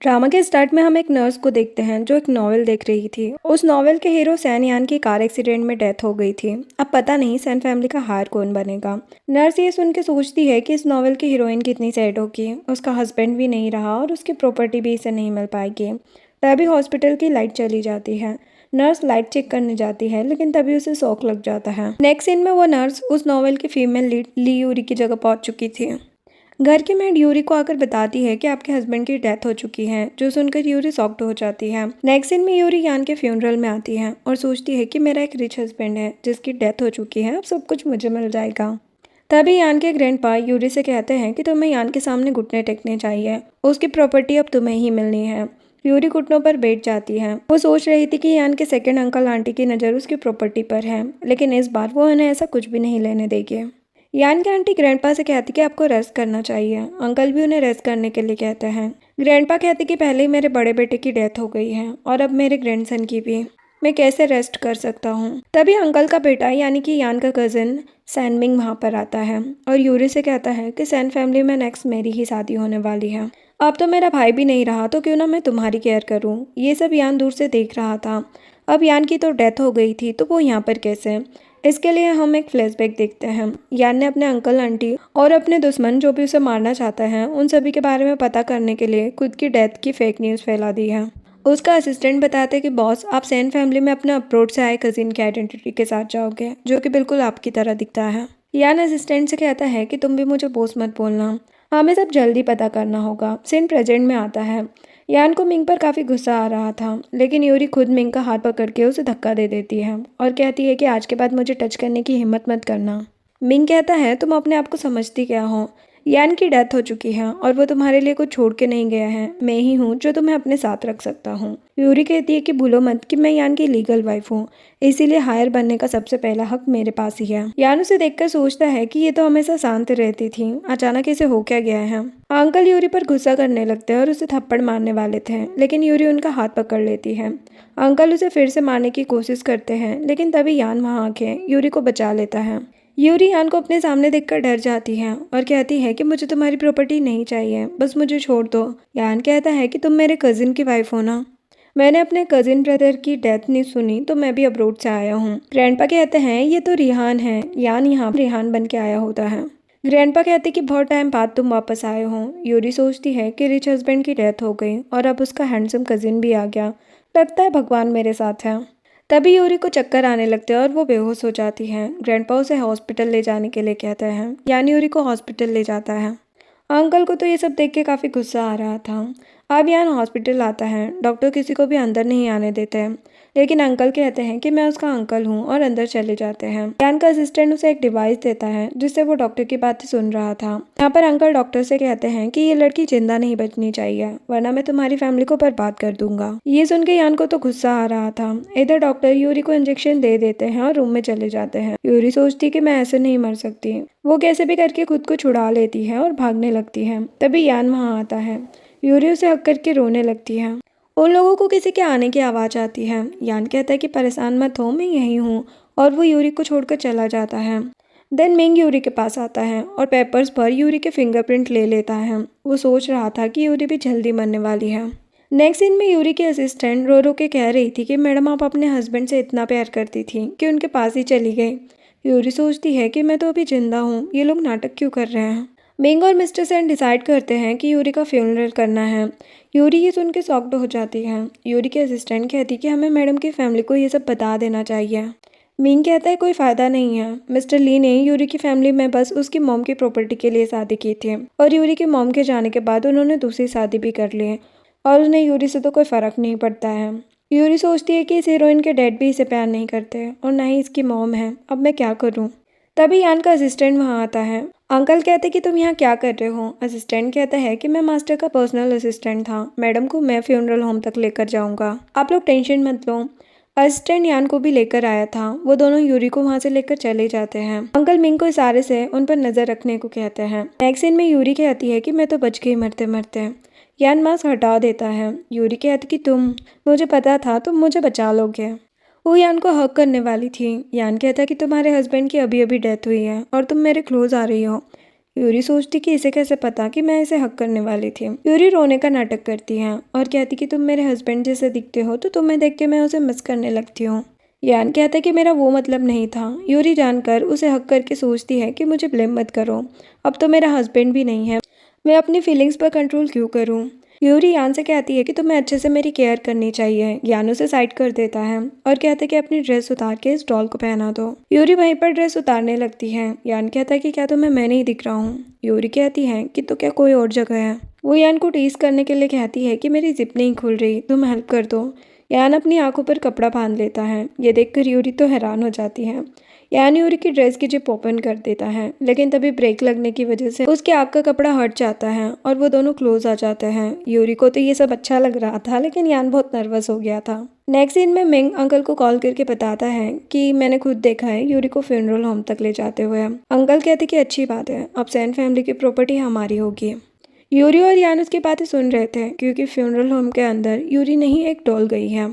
Drama के start में हम एक नर्स को देखते हैं जो एक नॉवेल देख रही थी। उस नॉवेल के हीरो सैन यान की कार एक्सीडेंट में डेथ हो गई थी। अब पता नहीं सैन फैमिली का हार कौन बनेगा। नर्स ये सुन के सोचती है कि इस नॉवेल की हीरोइन कितनी सैड होगी। उसका हस्बैंड भी नहीं रहा और उसकी प्रॉपर्टी भी इसे नहीं मिल पाएगी। तभी हॉस्पिटल की लाइट चली जाती है। नर्स लाइट चेक करने जाती है लेकिन तभी उसे शॉक लग जाता है। नेक्स्ट सीन में वो नर्स उस नॉवेल की फीमेल लीड ली यूरी की जगह पहुंच चुकी थी। घर की मेड यूरी को आकर बताती है कि आपके हस्बैंड की डेथ हो चुकी है, जो सुनकर यूरी शॉक्ड हो जाती है। नेक्स्ट सीन में यूरी यान के फ्यूनरल में आती है और सोचती है कि मेरा एक रिच हस्बैंड है जिसकी डेथ हो चुकी है, अब सब कुछ मुझे मिल जाएगा। तभी यान के ग्रैंडपा यूरी से कहते हैं कि तुम्हें यान के सामने घुटने टेकने चाहिए, उसकी प्रॉपर्टी अब तुम्हें ही मिलनी है। यूरी घुटनों पर बैठ जाती है। वो सोच रही थी कि यान के सेकंड अंकल आंटी की नज़र उसकी प्रॉपर्टी पर है, लेकिन इस बार वो उन्हें ऐसा कुछ भी नहीं लेने देगी। यान की आंटी ग्रैंडपा से कहती कि आपको रेस्ट करना चाहिए। अंकल भी उन्हें रेस्ट करने के लिए कहते हैं। ग्रैंडपा कहते कि पहले ही मेरे बड़े बेटे की डेथ हो गई है और अब मेरे ग्रैंडसन की भी, मैं कैसे रेस्ट कर सकता हूँ। तभी अंकल का बेटा यानी कि यान का कजिन सैनमिंग वहाँ पर आता है और यूरी से कहता है कि सैन फैमिली में नेक्स्ट मेरी ही शादी होने वाली है। अब तो मेरा भाई भी नहीं रहा तो क्यों ना मैं तुम्हारी केयर करूँ। ये सब यान दूर से देख रहा था। अब यान की तो डेथ हो गई थी तो वो यहाँ पर कैसे। इसके लिए हम एक फ्लैशबैक देखते हैं। यान ने अपने अंकल आंटी और अपने दुश्मन जो भी उसे मारना चाहता है उन सभी के बारे में पता करने के लिए खुद की डेथ की फेक न्यूज़ फैला दी है। उसका असिस्टेंट बताते कि बॉस, आप सैन फैमिली में अपने अप्रोड से आए कजिन की आइडेंटिटी के साथ जाओगे जो कि बिल्कुल आपकी तरह दिखता है। यान असिस्टेंट से कहता है कि तुम भी मुझे बॉस मत बोलना, हमें सब जल्दी पता करना होगा। सीन प्रेजेंट में आता है। यान को मिंग पर काफ़ी गुस्सा आ रहा था, लेकिन यूरी खुद मिंग का हाथ पकड़ के उसे धक्का दे देती है और कहती है कि आज के बाद मुझे टच करने की हिम्मत मत करना। मिंग कहता है तुम अपने आप को समझती क्या हो, यान की डेथ हो चुकी है और वो तुम्हारे लिए कुछ छोड़ के नहीं गया है, मैं ही हूँ जो तुम्हें अपने साथ रख सकता हूँ। यूरी कहती है कि भूलो मत कि मैं यान की लीगल वाइफ हूँ, इसीलिए हायर बनने का सबसे पहला हक मेरे पास ही है। यान उसे देखकर सोचता है कि ये तो हमेशा शांत रहती थी, अचानक इसे हो क्या गया है। अंकल यूरी पर गुस्सा करने लगते हैं और उसे थप्पड़ मारने वाले थे, लेकिन यूरी उनका हाथ पकड़ लेती है। अंकल उसे फिर से मारने की कोशिश करते हैं, लेकिन तभी यान वहाँ आके यूरी को बचा लेता है। यूरी यान को अपने सामने देखकर डर जाती है और कहती है कि मुझे तुम्हारी प्रॉपर्टी नहीं चाहिए, बस मुझे छोड़ दो। यान कहता है कि तुम मेरे कजिन की वाइफ हो ना, मैंने अपने कजिन ब्रदर की डेथ नहीं सुनी तो मैं भी अब्रोड से आया हूँ। ग्रैंडपा कहते हैं ये तो रिहान है। यान यहाँ रिहान बन के आया होता है। ग्रैंडपा कहते कि बहुत टाइम बाद तुम वापस आए हो। यूरी सोचती है कि रिच हस्बैंड की डेथ हो गई और अब उसका हैंडसम कजिन भी आ गया, लगता है भगवान मेरे साथ है। तभी यूरी को चक्कर आने लगते हैं और वो बेहोश हो जाती है। ग्रैंडपा उसे हॉस्पिटल ले जाने के लिए कहते हैं। यानी यूरी को हॉस्पिटल ले जाता है। अंकल को तो ये सब देख के काफ़ी गुस्सा आ रहा था। अब यान हॉस्पिटल आता है। डॉक्टर किसी को भी अंदर नहीं आने देते हैं, लेकिन अंकल कहते हैं कि मैं उसका अंकल हूँ और अंदर चले जाते हैं। यान का असिस्टेंट उसे एक डिवाइस देता है जिससे वो डॉक्टर की बातें सुन रहा था। यहाँ पर अंकल डॉक्टर से कहते हैं कि ये लड़की जिंदा नहीं बचनी चाहिए, वरना मैं तुम्हारी फैमिली को बर्बाद कर दूंगा। ये सुन के यान को तो गुस्सा आ रहा था। इधर डॉक्टर यूरी को इंजेक्शन दे देते हैं और रूम में चले जाते हैं। यूरी सोचती कि मैं ऐसे नहीं मर सकती। वो कैसे भी करके खुद को छुड़ा लेती है और भागने लगती है। तभी यान वहाँ आता है। यूरी उसे हक करके रोने लगती है। उन लोगों को किसी के आने की आवाज़ आती है। यान कहता है कि परेशान मत हो, मैं यहीं हूँ, और वो यूरी को छोड़कर चला जाता है। देन मिंग यूरी के पास आता है और पेपर्स पर यूरी के फिंगरप्रिंट ले लेता है। वो सोच रहा था कि यूरी भी जल्दी मरने वाली है। नेक्स्ट सीन में यूरी के असिस्टेंट रो रो के कह रही थी कि मैडम आप अपने हस्बैंड से इतना प्यार करती थी कि उनके पास ही चली गई। यूरी सोचती है कि मैं तो अभी जिंदा हूँ, ये लोग नाटक क्यों कर रहे हैं। मिंग और मिस्टर सेन डिसाइड करते हैं कि यूरी का फ्यूनरल करना है। यूरी ये सुन के शॉक्ड हो जाती है। यूरी के असिस्टेंट कहती कि हमें मैडम की फैमिली को ये सब बता देना चाहिए। मिंग कहता है कोई फ़ायदा नहीं है, मिस्टर ली ने यूरी की फैमिली में बस उसकी मॉम की प्रॉपर्टी के लिए शादी की थी और यूरी के मॉम के जाने के बाद उन्होंने दूसरी शादी भी कर ली और उन्हें यूरी से तो कोई फ़र्क नहीं पड़ता है। यूरी सोचती है कि इस हीरोइन के डैड भी इसे प्यार नहीं करते और ना ही इसकी मॉम है, अब मैं क्या करूँ। तभी यान का असिस्टेंट वहाँ आता है। अंकल कहते कि तुम यहाँ क्या कर रहे हो। असिस्टेंट कहता है कि मैं मास्टर का पर्सनल असिस्टेंट था, मैडम को मैं फ्यूनरल होम तक लेकर जाऊंगा, आप लोग टेंशन मत लो। असिस्टेंट यान को भी लेकर आया था। वो दोनों यूरी को वहाँ से लेकर चले जाते हैं। अंकल मिंग को इशारे से उन पर नजर रखने को कहते हैं। नेक्स्ट सीन में यूरी कहती है कि मैं तो बच गई मरते मरते। यान मास्क हटा देता है। यूरी कहती कि मुझे पता था तुम मुझे बचा लोगे। वो यान को हक करने वाली थी। यान कहता कि तुम्हारे हस्बैंड की अभी अभी डेथ हुई है और तुम मेरे क्लोज आ रही हो। यूरी सोचती कि इसे कैसे पता कि मैं इसे हक करने वाली थी। यूरी रोने का नाटक करती है और कहती कि तुम मेरे हस्बैंड जैसे दिखते हो तो तुम्हें देख के मैं उसे मिस करने लगती हूँ। यान कहता है कि मेरा वो मतलब नहीं था। यूरी जानकर उसे हक करके सोचती है कि मुझे ब्लेम मत करो, अब तो मेरा हस्बैंड भी नहीं है, मैं अपनी फीलिंग्स पर कंट्रोल क्यों करूं। यूरी यान से कहती है कि तुम्हें अच्छे से मेरी केयर करनी चाहिए। यान उसे साइड कर देता है और कहता है कि अपनी ड्रेस उतार के इस डॉल को पहना दो। यूरी वहीं पर ड्रेस उतारने लगती है। यान कहता है कि क्या तुम्हें मैं नहीं दिख रहा हूँ। यूरी कहती है कि तो क्या कोई और जगह है। वो यान को टीज करने के लिए कहती है कि मेरी जिप नहीं खुल रही, तुम हेल्प कर दो। यान अपनी आंखों पर कपड़ा बांध लेता है। ये देखकर यूरी तो हैरान हो जाती है। यान यूरी की ड्रेस की जिप ओपन कर देता है, लेकिन तभी ब्रेक लगने की वजह से उसके आँख का कपड़ा हट जाता है और वो दोनों क्लोज आ जाते हैं। यूरी को तो ये सब अच्छा लग रहा था, लेकिन यान बहुत नर्वस हो गया था। नेक्स्ट सीन में मिंग अंकल को कॉल करके बताता है कि मैंने खुद देखा है यूरी को फ्यूनरल होम तक ले जाते हुए। अंकल कहते कि अच्छी बात है, अब सैन फैमिली की प्रॉपर्टी हमारी होगी। यूरी और यान उसकी बातें सुन रहे थे क्योंकि फ्यूनरल होम के अंदर यूरी नहीं एक डॉल गई है।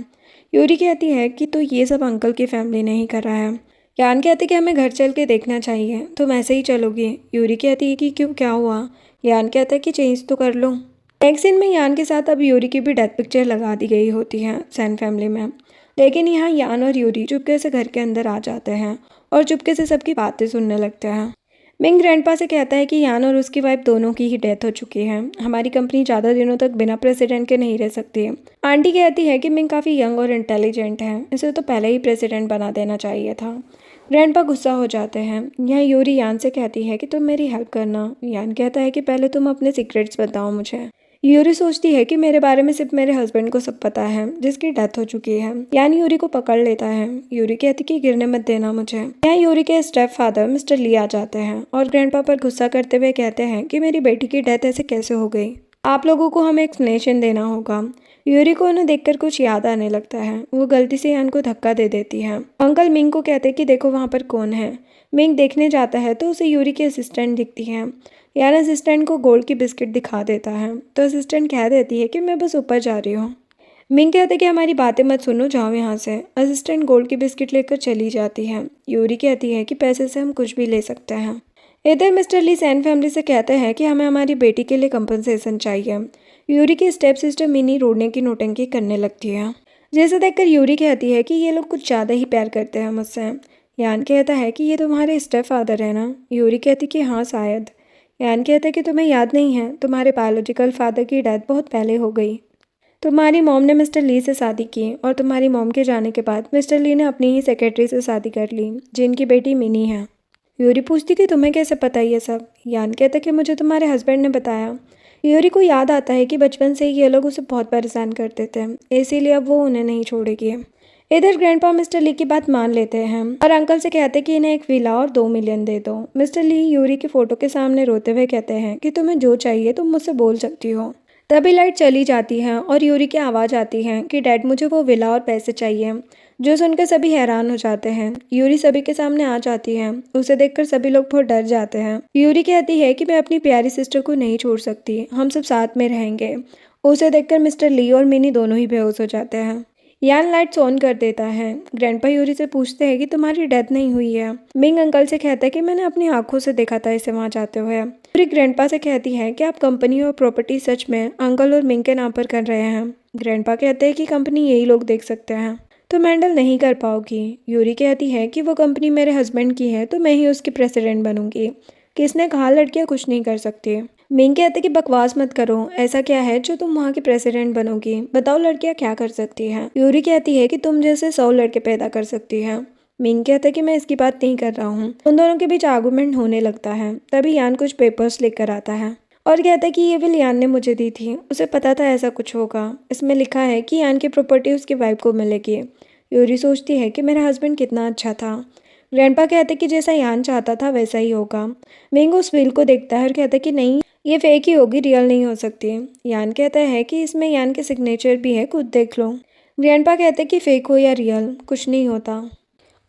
यूरी कहती है कि तो ये सब अंकल की फैमिली ने ही करा है। यान कहती कि हमें घर चल के देखना चाहिए, तुम ऐसे ही चलोगी। यूरी कहती है कि क्यों, क्या हुआ। यान कहता है कि चेंज तो कर लो। नेक्स्ट सीन में यान के साथ अब यूरी की भी डेथ पिक्चर लगा दी गई होती है सैन फैमिली में। लेकिन यहाँ यान और यूरी चुपके से घर के अंदर आ जाते हैं और चुपके से सबकी बातें सुनने लगते हैं। मिंग ग्रैंडपा से कहता है कि यान और उसकी वाइफ दोनों की ही डेथ हो चुकी है, हमारी कंपनी ज़्यादा दिनों तक बिना प्रेसिडेंट के नहीं रह सकती। आंटी कहती है कि मिंग काफ़ी यंग और इंटेलिजेंट है, इसे तो पहले ही प्रेसिडेंट बना देना चाहिए था। ग्रैंडपा गुस्सा हो जाते हैं। यहाँ यूरी यान से कहती है कि तुम मेरी हेल्प करना। यान कहता है कि पहले तुम अपने सीक्रेट्स बताओ मुझे। यूरी सोचती है कि मेरे बारे में सिर्फ मेरे हस्बैंड को सब पता है जिसकी डेथ हो चुकी है। यान यूरी को पकड़ लेता है। यूरी कहती कि गिरने मत देना मुझे। यहाँ यूरी के स्टेप फादर मिस्टर ली आ जाते हैं और ग्रैंडपा पर गुस्सा करते हुए कहते हैं कि मेरी बेटी की डेथ ऐसे कैसे हो गई, आप लोगों को हमें एक्सप्लेनेशन देना होगा। यूरी को उन्हें देखकर कुछ याद आने लगता है। वो गलती से यान को धक्का दे देती है। अंकल मिंग को कहते कि देखो वहाँ पर कौन है। मिंग देखने जाता है तो उसे यूरी की असिस्टेंट दिखती है। यान असिस्टेंट को गोल्ड की बिस्किट दिखा देता है तो असिस्टेंट कह देती है कि मैं बस ऊपर जा रही हूँ। मिंग कहते कि हमारी बातें मत सुनो, जाओ यहाँ से। असिस्टेंट गोल्ड की बिस्किट लेकर चली जाती है। यूरी कहती है कि पैसे से हम कुछ भी ले सकते हैं। इधर मिस्टर ली सैन फैमिली से कहते हैं कि हमें हमारी बेटी के लिए कंपनसेशन चाहिए। यूरी की स्टेप सिस्टर मिनी रोने की नौटंकी करने लगती है, जिसे देखकर यूरी कहती है कि ये लोग कुछ ज़्यादा ही प्यार करते हैं मुझसे। यान कहता है कि ये तुम्हारे स्टेप फादर है ना। यूरी कहती कि हाँ शायद। यान कहता है कि तुम्हें याद नहीं है, तुम्हारे बायोलॉजिकल फादर की डेथ बहुत पहले हो गई। तुम्हारी मॉम ने मिस्टर ली से शादी की और तुम्हारी मॉम के जाने के बाद मिस्टर ली ने अपनी ही सेक्रेटरी से शादी कर ली जिनकी बेटी मिनी है। यूरी पूछती कि तुम्हें कैसे पता ये सब। यान कहता कि मुझे तुम्हारे हस्बैंड ने बताया। यूरी को याद आता है कि बचपन से ही ये लोग उसे बहुत परेशान करते थे, इसीलिए अब वो उन्हें नहीं छोड़ेगी। इधर ग्रैंडपा मिस्टर ली की बात मान लेते हैं और अंकल से कहते हैं कि इन्हें एक विला और 2 मिलियन दे दो। मिस्टर ली यूरी की फोटो के सामने रोते हुए कहते हैं कि तुम्हें जो चाहिए तुम मुझसे बोल सकती हो। तभी लाइट चली जाती है और यूरी की आवाज़ आती है कि डैड मुझे वो विला और पैसे चाहिए, जो सुनकर सभी हैरान हो जाते हैं। यूरी सभी के सामने आ जाती है। उसे देखकर सभी लोग बहुत डर जाते हैं। यूरी कहती है कि मैं अपनी प्यारी सिस्टर को नहीं छोड़ सकती, हम सब साथ में रहेंगे। उसे देखकर मिस्टर ली और मिनी दोनों ही बेहोश हो जाते हैं। यान लाइट्स ऑन कर देता है। ग्रैंडपा यूरी से पूछते हैं कि तुम्हारी डेथ नहीं हुई है। मिंग अंकल से कहता है कि मैंने अपनी आंखों से देखा था इसे वहां जाते हुए। यूरी ग्रैंडपा से कहती है कि आप कंपनी और प्रॉपर्टी सच में अंकल और मिंग के नाम पर कर रहे हैं। ग्रैंडपा कहते हैं कि कंपनी यही लोग देख सकते हैं, तुम हैंडल नहीं कर पाओगी। यूरी कहती है कि वो कंपनी मेरे हस्बैंड की है तो मैं ही उसकी प्रेसिडेंट बनूंगी। किसने कहा लड़कियां कुछ नहीं कर सकती। मिंग कहते कि बकवास मत करो, ऐसा क्या है जो तुम वहाँ की प्रेसिडेंट बनोगी, बताओ लड़कियां क्या कर सकती हैं। यूरी कहती है कि तुम जैसे 100 लड़के पैदा कर सकती हैं। मिंग कहता है कि मैं इसकी बात नहीं कर रहा हूँ। उन दोनों के बीच आर्गूमेंट होने लगता है। तभी यान कुछ पेपर्स लेकर आता है और कहता है कि ये विल यान ने मुझे दी थी, उसे पता था ऐसा कुछ होगा। इसमें लिखा है कि यान की प्रॉपर्टी उसकी वाइफ को मिलेगी। यूरी सोचती है कि मेरा हस्बैंड कितना अच्छा था। ग्रैंडपा कहते कि जैसा यान चाहता था वैसा ही होगा। मिंग उस विल को देखता है और कहता है कि नहीं, ये फेक ही होगी, रियल नहीं हो सकती। यान कहता है कि इसमें यान के सिग्नेचर भी है, खुद देख लो। ग्रैंडपा कहते कि फेक हो या रियल कुछ नहीं होता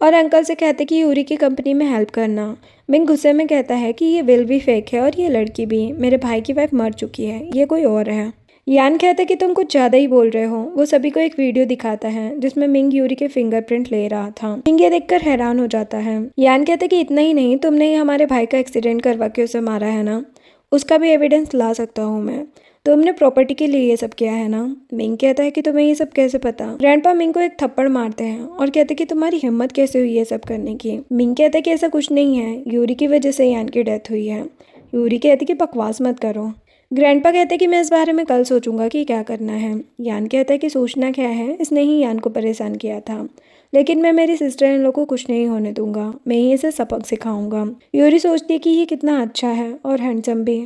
और अंकल से कहते कि यूरी की कंपनी में हेल्प करना। मिंग गुस्से में कहता है कि ये विल भी फेक है और ये लड़की भी, मेरे भाई की वाइफ मर चुकी है, ये कोई और है। यान कहता है कि तुम कुछ ज़्यादा ही बोल रहे हो। वो सभी को एक वीडियो दिखाता है जिसमें मिंग यूरी के फिंगरप्रिंट ले रहा था। मिंग ये देखकर हैरान हो जाता है। यान कहता है कि इतना ही नहीं, तुमने ही हमारे भाई का एक्सीडेंट करवा के उसे मारा है ना, उसका भी एविडेंस ला सकता हूँ मैं। तुमने प्रॉपर्टी के लिए ये सब किया है ना। मिंग कहता है कि तुम्हें ये सब कैसे पता। ग्रैंडपा मिंग को एक थप्पड़ मारते हैं और कहते हैं कि तुम्हारी हिम्मत कैसे हुई ये सब करने की। मिंग कहता है कि ऐसा कुछ नहीं है, यूरी की वजह से यान की डेथ हुई है। यूरी कहती कि बकवास मत करो। ग्रैंडपा कहते हैं कि मैं इस बारे में कल सोचूंगा कि क्या करना है। यान कहता है कि सोचना क्या है, इसने ही यान को परेशान किया था, लेकिन मैं मेरी सिस्टर इन लोग को कुछ नहीं होने दूंगा, मैं ही इसे सबक सिखाऊंगा। यूरी सोचती है कि ये कितना अच्छा है और हैंडसम भी।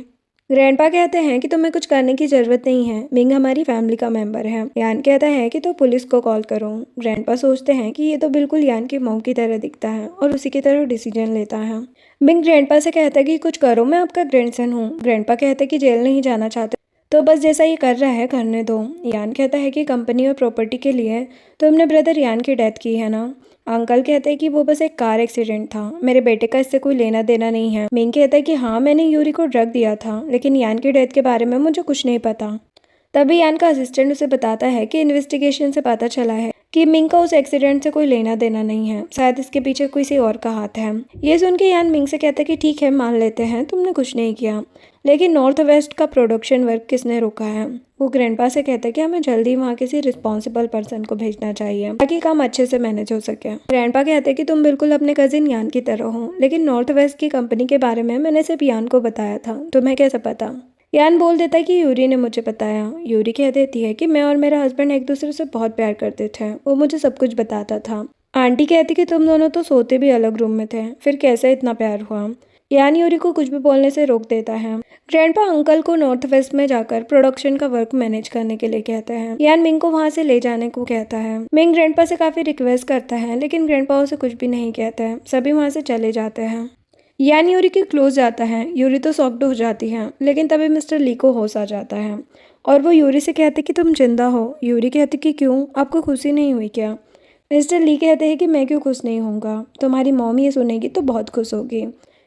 ग्रैंडपा कहते हैं कि तुम्हें कुछ करने की जरूरत नहीं है, मिंग हमारी फैमिली का मेंबर है। यान कहता है कि तो पुलिस को कॉल करो। ग्रैंडपा सोचते हैं कि ये तो बिल्कुल यान की मॉम की तरह दिखता है और उसी की तरह डिसीजन लेता है। मिंग ग्रैंडपा से कहता है कि कुछ करो, मैं आपका ग्रैंडसन हूँ। ग्रैंडपा कहते हैं कि जेल नहीं जाना चाहते तो बस जैसा ये कर रहा है करने दो। यान कहता है कि कंपनी और प्रॉपर्टी के लिए तुमने ब्रदर यान की डेथ की है ना। अंकल कहते हैं कि वो बस एक कार एक्सीडेंट था, मेरे बेटे का इससे कोई लेना देना नहीं है। मिंग कहता है कि हाँ, मैंने यूरी को ड्रग दिया था, लेकिन यान की डेथ के बारे में मुझे कुछ नहीं पता। तभी यान का असिस्टेंट उसे बताता है कि इन्वेस्टिगेशन से पता चला है कि मिंग का उस एक्सीडेंट से कोई लेना देना नहीं है, शायद इसके पीछे किसी और का हाथ है। ये सुन के यान मिंग से कहता है कि ठीक है, मान लेते हैं तुमने कुछ नहीं किया, लेकिन नॉर्थ वेस्ट का प्रोडक्शन वर्क किसने रोका है। वो ग्रैंडपा से कहता है कि हमें जल्दी वहाँ किसी रिस्पॉन्सिबल पर्सन को भेजना चाहिए ताकि काम अच्छे से मैनेज हो सके। ग्रैंडपा कहते हैं कि तुम बिल्कुल अपने कजिन यान की तरह हो, लेकिन नॉर्थ वेस्ट की कंपनी के बारे में मैंने सिर्फ यान को बताया था, तुम्हें कैसे पता। यान बोल देता है कि यूरी ने मुझे बताया। यूरी कह देती है कि मैं और मेरा हस्बैंड एक दूसरे से बहुत प्यार करते थे, वो मुझे सब कुछ बताता था। आंटी कहती कि तुम दोनों तो सोते भी अलग रूम में थे, फिर कैसे इतना प्यार हुआ। यान यूरी को कुछ भी बोलने से रोक देता है। ग्रैंडपा अंकल को नॉर्थ वेस्ट में जाकर प्रोडक्शन का वर्क मैनेज करने के लिए कहता है। यान मिंग को वहां से ले जाने को कहता है। मिंग ग्रैंडपा से काफी रिक्वेस्ट करता है, लेकिन ग्रैंडपा उसे कुछ भी नहीं कहता है। सभी वहां से चले जाते हैं। यान यूरी के क्लोज जाता है। यूरी तो शॉक्ड हो जाती है, लेकिन तभी मिस्टर ली को होश आ जाता है और वो यूरी से कहते कि तुम जिंदा हो। यूरी कहती कि क्यों, आपको खुशी नहीं हुई क्या। मिस्टर ली कहते हैं कि मैं क्यों खुश नहीं होऊंगा, तुम्हारी मॉम ये सुनेगी तो बहुत खुश होगी।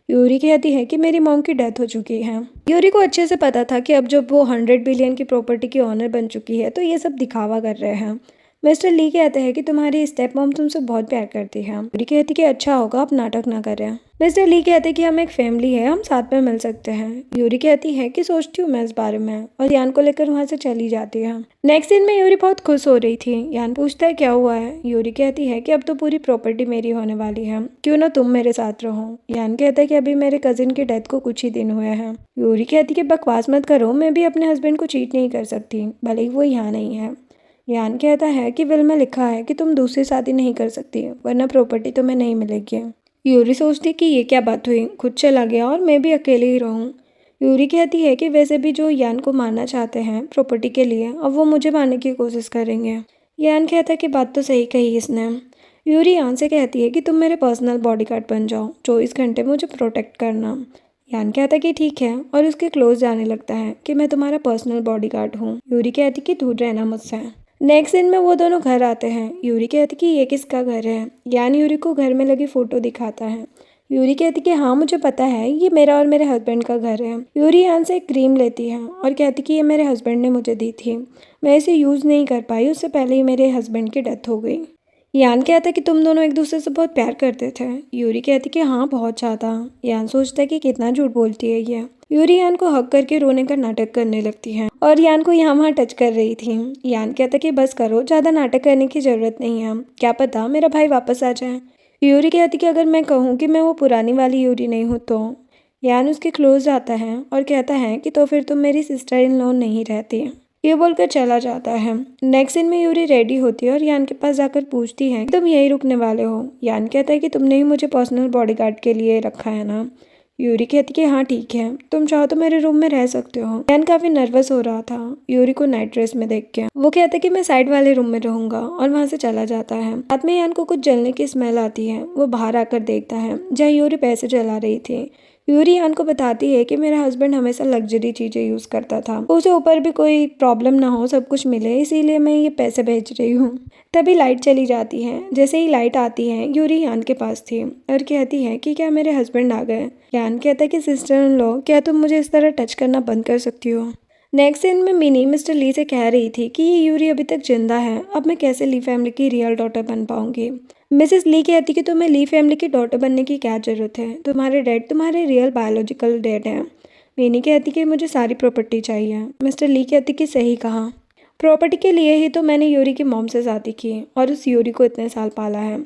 यूरी कहती है कि मेरी मॉम की डेथ हो चुकी है। यूरी को अच्छे से पता था कि अब जब वो 100 बिलियन की प्रॉपर्टी की ओनर बन चुकी है तो ये सब दिखावा कर रहे हैं। मिस्टर ली कहते हैं कि तुम्हारी स्टेप मॉम तुमसे बहुत प्यार करती है। यूरी कहती कि अच्छा होगा आप नाटक ना करें। मिस्टर ली कहते हैं कि हम एक फैमिली है, हम साथ में मिल सकते हैं। यूरी कहती है कि सोचती हूँ मैं इस बारे में, और यान को लेकर वहां से चली जाती है। नेक्स्ट सीन में यूरी बहुत खुश हो रही थी। यान पूछता है क्या हुआ है। यूरी कहती है कि अब तो पूरी प्रॉपर्टी मेरी होने वाली है, क्यों ना तुम मेरे साथ रहो। यान कहता है कि अभी मेरे कजिन की डेथ को कुछ ही दिन हुए हैं। यूरी कहती कि बकवास मत करो, मैं भी अपने हस्बैंड को चीट नहीं कर सकती, भले ही वो यहाँ नहीं है। यान कहता है कि विल में लिखा है कि तुम दूसरी शादी नहीं कर सकती, वरना प्रॉपर्टी तुम्हें नहीं मिलेगी। यूरी सोचती कि ये क्या बात हुई, खुद चला गया और मैं भी अकेले ही रहूं। यूरी कहती है कि वैसे भी जो यान को मारना चाहते हैं प्रॉपर्टी के लिए, अब वो मुझे मारने की कोशिश करेंगे। यान कहता है कि बात तो सही कही इसने। यूरी यान से कहती है कि तुम मेरे पर्सनल बॉडीगार्ड बन जाओ, 24 घंटे मुझे प्रोटेक्ट करना। यान कहता है कि ठीक है, और उसके क्लोज जाने लगता है कि मैं तुम्हारा पर्सनल बॉडीगार्ड हूँ। यूरी कहती कि दूर रहना मुझसे। नेक्स्ट दिन में वो दोनों घर आते हैं। यूरी कहती कि ये किसका घर है। यान यूरी को घर में लगी फोटो दिखाता है। यूरी कहती कि हाँ मुझे पता है, ये मेरा और मेरे हस्बैंड का घर है। यूरी यान से एक क्रीम लेती है और कहती कि ये मेरे हस्बैंड ने मुझे दी थी, मैं इसे यूज़ नहीं कर पाई, उससे पहले ही मेरे हस्बैंड की डेथ हो गई। यान कहता है कि तुम दोनों एक दूसरे से बहुत प्यार करते थे। यूरी कहती कि हाँ बहुत ज़्यादा। यान सोचता है कि कितना झूठ बोलती है ये। यूरी यान को हक करके रोने का नाटक करने लगती है और यान को यहाँ वहाँ टच कर रही थी। यान कहता कि बस करो, ज़्यादा नाटक करने की ज़रूरत नहीं है, क्या पता मेरा भाई वापस आ जाए। यूरी कहती कि अगर मैं कहूँ कि मैं वो पुरानी वाली यूरी नहीं हूँ तो। यान उसके क्लोज जाता है और कहता है कि तो फिर तुम मेरी सिस्टर इन लॉ नहीं रहती। ये बोलकर चला जाता है। नेक्स्ट दिन में यूरी रेडी होती है और यान के पास जाकर पूछती है तुम यहीं रुकने वाले हो। यान कहता है कि तुमने ही मुझे पर्सनल बॉडीगार्ड के लिए रखा है ना। यूरी कहती कि हाँ ठीक है, तुम चाहो तो मेरे रूम में रह सकते हो। यान काफी नर्वस हो रहा था यूरी को नाइट ड्रेस में देख के। वो कहता है कि मैं साइड वाले रूम में रहूंगा और वहां से चला जाता है। रात में यान को कुछ जलने की स्मेल आती है। वो बाहर आकर देखता है जहाँ यूरी पैसे जला रही थी। यूरी यान को बताती है कि मेरा हस्बैंड हमेशा लग्जरी चीजें यूज करता था, उसे ऊपर भी कोई प्रॉब्लम ना हो, सब कुछ मिले, इसीलिए मैं ये पैसे भेज रही हूँ। तभी लाइट चली जाती है। जैसे ही लाइट आती है यूरी यान के पास थी और कहती है कि क्या मेरे हस्बैंड आ गए। यान कहता है कि सिस्टर इन लॉ, क्या तुम मुझे इस तरह टच करना बंद कर सकती हो। नेक्स्ट सीन में मिनी मिस्टर ली से कह रही थी कि ये यूरी अभी तक जिंदा है, अब मैं कैसे ली फैमिली की रियल डॉटर बन पाऊंगी। मिसेस ली कहती कि तुम्हें ली फैमिली की डॉटर बनने की क्या ज़रूरत है, तुम्हारे डैड तुम्हारे रियल बायोलॉजिकल डैड हैं। मिनी कहती कि मुझे सारी प्रॉपर्टी चाहिए। मिस्टर ली कहती कि सही कहा, प्रॉपर्टी के लिए ही तो मैंने यूरी की मॉम से शादी की और उस यूरी को इतने साल पाला है।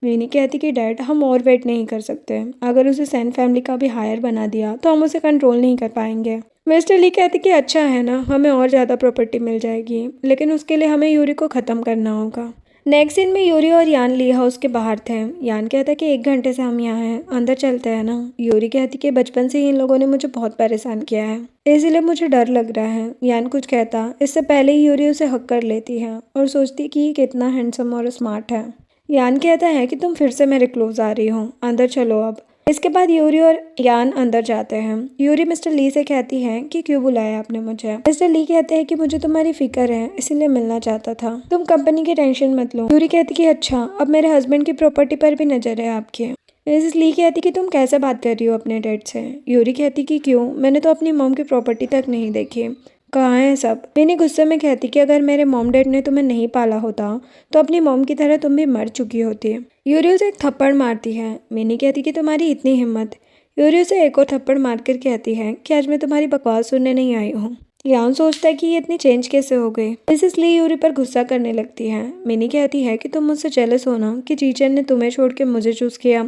मिनी कहती कि डैड हम और वेट नहीं कर सकते, अगर उसे सैन फैमिली का भी हायर बना दिया तो हम उसे कंट्रोल नहीं कर पाएंगे। मिस्टर ली कहते कि अच्छा है ना, हमें और ज़्यादा प्रॉपर्टी मिल जाएगी, लेकिन उसके लिए हमें यूरी को ख़त्म करना होगा। नेक्स्ट सीन में यूरी और यान ली हाउस के बाहर थे। यान कहता कि 1 घंटे से हम यहाँ हैं, अंदर चलते हैं ना। यूरी कहती कि बचपन से ही इन लोगों ने मुझे बहुत परेशान किया है, इसलिए मुझे डर लग रहा है। यान कुछ कहता, इससे पहले ही यूरी उसे हक कर लेती है और सोचती कि ये कितना हैंडसम और स्मार्ट है। यान कहता है कि तुम फिर से मेरे क्लोज आ रही हो, अंदर चलो अब। इसके बाद यूरी और यान अंदर जाते हैं। यूरी मिस्टर ली से कहती है कि क्यों बुलाया आपने मुझे। मिस्टर ली कहते हैं कि मुझे तुम्हारी फिक्र है, इसीलिए मिलना चाहता था, तुम कंपनी की टेंशन मत लो। यूरी कहती कि अच्छा, अब मेरे हस्बैंड की प्रॉपर्टी पर भी नजर है आपकी। मिसेस ली कहती कि तुम कैसे बात कर रही हो अपने डैड से। यूरी कहती कि क्यों, मैंने तो अपनी मॉम की प्रॉपर्टी तक नहीं देखी, कहाँ है सब। मिनी गुस्से में कहती कि अगर मेरे मॉम डैड ने तुम्हें नहीं पाला होता तो अपनी मॉम की तरह तुम भी मर चुकी होती। यूरी उसे एक थप्पड़ मारती है। मिनी कहती कि तुम्हारी इतनी हिम्मत। यूरी उसे एक और थप्पड़ मारकर कहती है कि आज मैं तुम्हारी बकवास सुनने नहीं आई हूँ। यान सोचता है कि ये इतनी चेंज कैसे हो गई। मिसेस ली यूरी पर गुस्सा करने लगती है। मिनी कहती है कि तुम मुझसे जेलस हो ना कि जीचन ने तुम्हें छोड़ के मुझे चूज किया,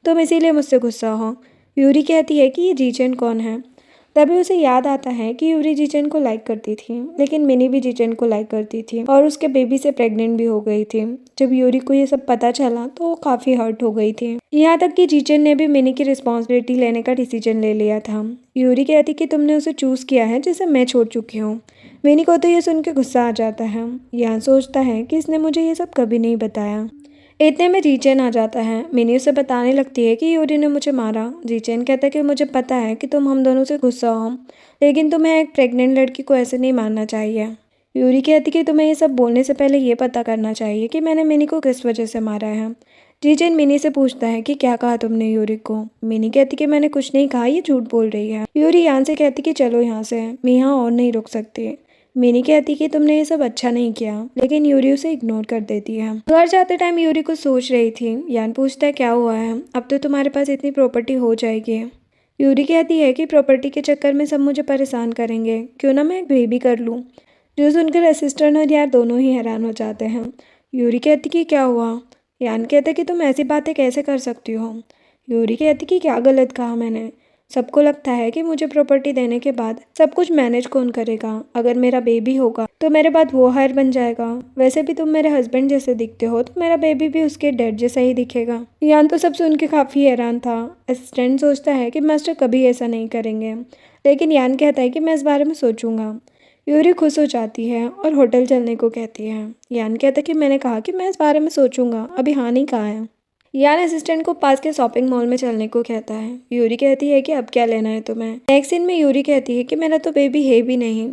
तुम इसीलिए मुझसे गुस्सा हो। यूरी कहती है कि ये जीचन कौन है। तभी उसे याद आता है कि यूरी जीचन को लाइक करती थी, लेकिन मिनी भी जीचन को लाइक करती थी और उसके बेबी से प्रेग्नेंट भी हो गई थी। जब यूरी को ये सब पता चला तो वो काफ़ी हर्ट हो गई थी। यहाँ तक कि जीचन ने भी मिनी की रिस्पॉन्सिबिलिटी लेने का डिसीजन ले लिया था। यूरी कहती कि तुमने उसे चूज़ किया है जिसे मैं छोड़ चुकी हूँ। मिनी को तो ये सुन के गुस्सा आ जाता है। यहाँ सोचता है कि इसने मुझे ये सब कभी नहीं बताया। इतने में जीचेन आ जाता है। मिनी उसे बताने लगती है कि यूरी ने मुझे मारा। जीचेन कहता है कि मुझे पता है कि तुम हम दोनों से गुस्सा हो, लेकिन तुम्हें एक प्रेग्नेंट लड़की को ऐसे नहीं मारना चाहिए। यूरी कहती कि तुम्हें ये सब बोलने से पहले ये पता करना चाहिए कि मैंने मिनी को किस वजह से मारा है। जीचेन मिनी से पूछता है कि क्या कहा तुमने यूरी को। मिनी कहती कि मैंने कुछ नहीं कहा, ये झूठ बोल रही है। यूरी यान से कहती कि चलो यहाँ से, मैं यहाँ और नहीं रुक सकती। मिनी कहती कि तुमने ये सब अच्छा नहीं किया, लेकिन यूरी उसे इग्नोर कर देती है। घर जाते टाइम यूरी कुछ सोच रही थी। यान पूछता है क्या हुआ है, अब तो तुम्हारे पास इतनी प्रॉपर्टी हो जाएगी। यूरी कहती है कि प्रॉपर्टी के चक्कर में सब मुझे परेशान करेंगे, क्यों ना मैं एक बेबी कर लूँ। जो सुनकर असिस्टेंट और यार दोनों ही हैरान हो जाते हैं। यूरी कहती कि क्या हुआ। यान कहता कि तुम ऐसी बातें कैसे कर सकती हो। यूरी कहती कि क्या गलत कहा मैंने। सबको लगता है कि मुझे प्रॉपर्टी देने के बाद सब कुछ मैनेज कौन करेगा, अगर मेरा बेबी होगा तो मेरे बाद वो हायर बन जाएगा। वैसे भी तुम मेरे हस्बैंड जैसे दिखते हो तो मेरा बेबी भी उसके डैड जैसा ही दिखेगा। यान तो सब सुन के काफ़ी हैरान था। असिस्टेंट सोचता है कि मास्टर कभी ऐसा नहीं करेंगे, लेकिन यान कहता है कि मैं इस बारे में सोचूंगा। यूरी खुश हो जाती है और होटल चलने को कहती है। यान कहता है कि मैंने कहा कि मैं इस बारे में सोचूंगा, अभी हाँ नहीं कहा है। यान असिस्टेंट को पास के शॉपिंग मॉल में चलने को कहता है। यूरी कहती है कि अब क्या लेना है तुम्हें। नेक्स्ट सीन में यूरी कहती है कि मेरा तो बेबी है भी नहीं,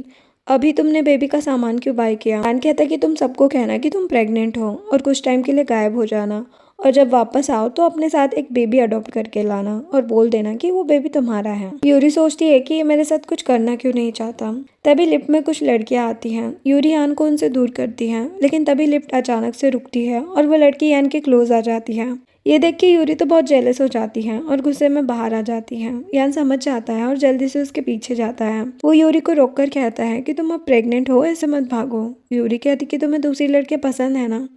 अभी तुमने बेबी का सामान क्यों बाय किया। यान कहता है कि तुम सबको कहना कि तुम प्रेग्नेंट हो और कुछ टाइम के लिए गायब हो जाना, और जब वापस आओ तो अपने साथ एक बेबी अडॉप्ट करके लाना और बोल देना कि वो बेबी तुम्हारा है। यूरी सोचती है कि ये मेरे साथ कुछ करना क्यों नहीं चाहता। तभी लिफ्ट में कुछ लड़कियां आती हैं। यूरी यान को उनसे दूर करती है, लेकिन तभी लिफ्ट अचानक से रुकती है और वो लड़की यान के क्लोज आ जाती है। ये देख के यूरी तो बहुत जेलस हो जाती है और गुस्से में बाहर आ जाती है। यान समझ जाता है और जल्दी से उसके पीछे जाता है। वो यूरी को रोककर कहता है कि तुम अब प्रेग्नेंट हो, ऐसे मत भागो। यूरी कहती कि तुम्हें दूसरी लड़कियां पसंद है ना,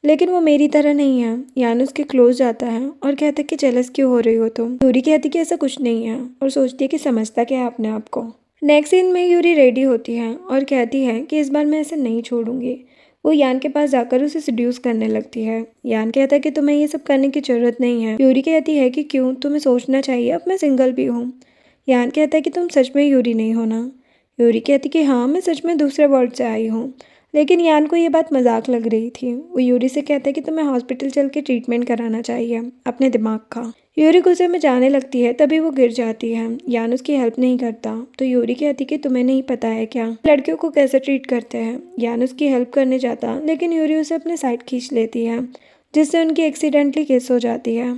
लेकिन वो मेरी तरह नहीं है। यान उसके क्लोज जाता है और कहता है कि जेलस क्यों हो रही हो तुम। यूरी कहती कि ऐसा कुछ नहीं है और सोचती है कि समझता क्या है अपने आप को। नेक्स्ट सीन में यूरी रेडी होती है और कहती है कि इस बार मैं ऐसे नहीं छोड़ूंगी। वो यान के पास जाकर उसे सिड्यूस करने लगती है। यान कहता है कि तुम्हें ये सब करने की जरूरत नहीं है। यूरी कहती है कि क्यों, तुम्हें सोचना चाहिए, अब मैं सिंगल भी हूँ। यान कहता है कि तुम सच में यूरी नहीं हो ना। यूरी कहती कि हाँ, मैं सच में दूसरे वर्ल्ड से आई हूँ। लेकिन यान को ये बात मजाक लग रही थी। वो यूरी से कहता है कि तुम्हें हॉस्पिटल चल के ट्रीटमेंट कराना चाहिए अपने दिमाग का। यूरी गुस्से में जाने लगती है, तभी वो गिर जाती है। यान उसकी हेल्प नहीं करता तो यूरी कहती कि तुम्हें नहीं पता है क्या लड़कियों को कैसे ट्रीट करते हैं। यान उसकी हेल्प करने जाता, लेकिन यूरी उसे अपने साइड खींच लेती है, जिससे उनकी एक्सीडेंटली किस हो जाती है।